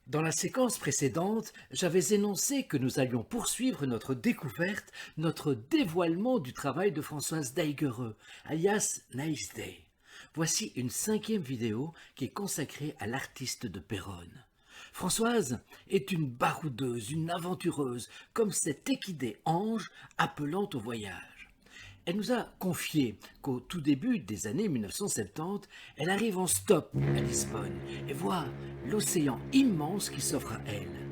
Dans la séquence précédente, j'avais énoncé que nous allions poursuivre notre découverte, notre dévoilement du travail de Françoise Daigereux, alias Nice Day. Voici une 5e vidéo qui est consacrée à l'artiste de Péronne. Françoise est une baroudeuse, une aventureuse, comme cet équidé ange appelant au voyage. Elle nous a confié qu'au tout début des années 1970, elle arrive en stop à Lisbonne et voit l'océan immense qui s'offre à elle.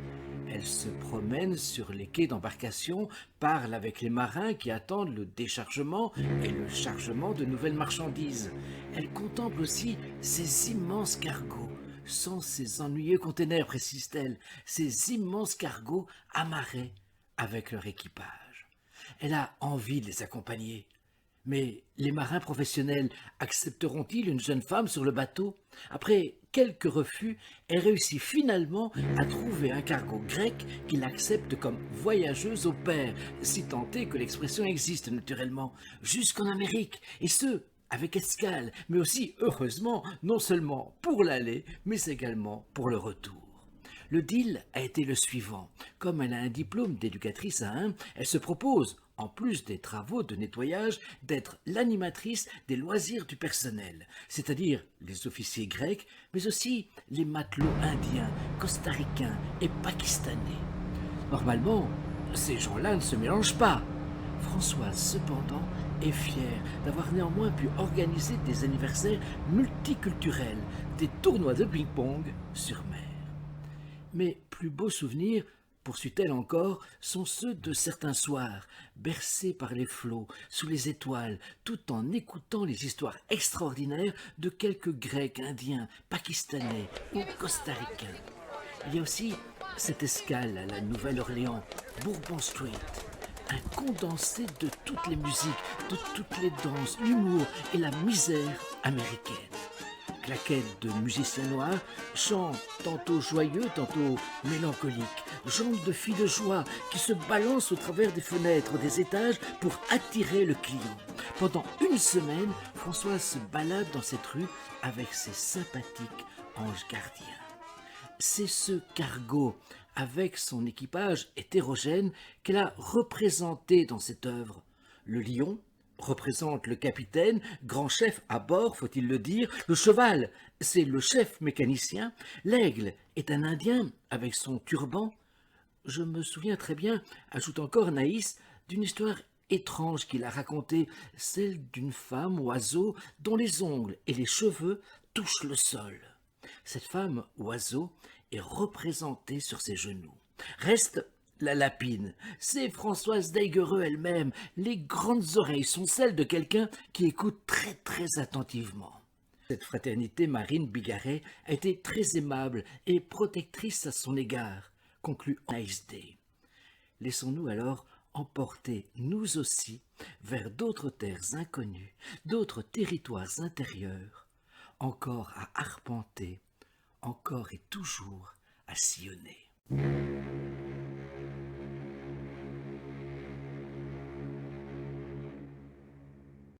Elle se promène sur les quais d'embarcation, parle avec les marins qui attendent le déchargement et le chargement de nouvelles marchandises. Elle contemple aussi ces immenses cargos, sans ces ennuyeux containers, précise-t-elle, ces immenses cargos amarrés avec leur équipage. Elle a envie de les accompagner. Mais les marins professionnels accepteront-ils une jeune femme sur le bateau? Après quelques refus, elle réussit finalement à trouver un cargo grec qui l'accepte comme voyageuse au pair, si tant est que l'expression existe naturellement, jusqu'en Amérique, et ce, avec escale, mais aussi, heureusement, non seulement pour l'aller, mais également pour le retour. Le deal a été le suivant. Comme elle a un diplôme d'éducatrice à 1, elle se propose, en plus des travaux de nettoyage, d'être l'animatrice des loisirs du personnel, c'est-à-dire les officiers grecs, mais aussi les matelots indiens, costaricains et pakistanais. Normalement, ces gens-là ne se mélangent pas. Françoise, cependant, est fière d'avoir néanmoins pu organiser des anniversaires multiculturels, des tournois de ping-pong sur mer. Mes plus beaux souvenirs, poursuit-elle encore, sont ceux de certains soirs, bercés par les flots, sous les étoiles, tout en écoutant les histoires extraordinaires de quelques Grecs, Indiens, Pakistanais ou Costaricains. Il y a aussi cette escale à la Nouvelle-Orléans, Bourbon Street, un condensé de toutes les musiques, de toutes les danses, l'humour et la misère américaine. Claquettes de musiciens noirs, chants tantôt joyeux, tantôt mélancoliques, jambes de filles de joie qui se balancent au travers des fenêtres des étages pour attirer le client. Pendant une semaine, Françoise se balade dans cette rue avec ses sympathiques anges gardiens. C'est ce cargo, avec son équipage hétérogène, qu'elle a représenté dans cette œuvre. Le lion représente le capitaine, grand chef à bord, faut-il le dire. Le cheval, c'est le chef mécanicien. L'aigle est un Indien avec son turban. Je me souviens très bien, ajoute encore Naïs, d'une histoire étrange qu'il a racontée, celle d'une femme oiseau dont les ongles et les cheveux touchent le sol. Cette femme oiseau est représentée sur ses genoux. Reste la lapine. C'est Françoise Daigereux elle-même. Les grandes oreilles sont celles de quelqu'un qui écoute très très attentivement. Cette fraternité marine bigarrée a été très aimable et protectrice à son égard, conclut Nice Day. Laissons-nous alors emporter, nous aussi, vers d'autres terres inconnues, d'autres territoires intérieurs, encore à arpenter, encore et toujours à sillonner.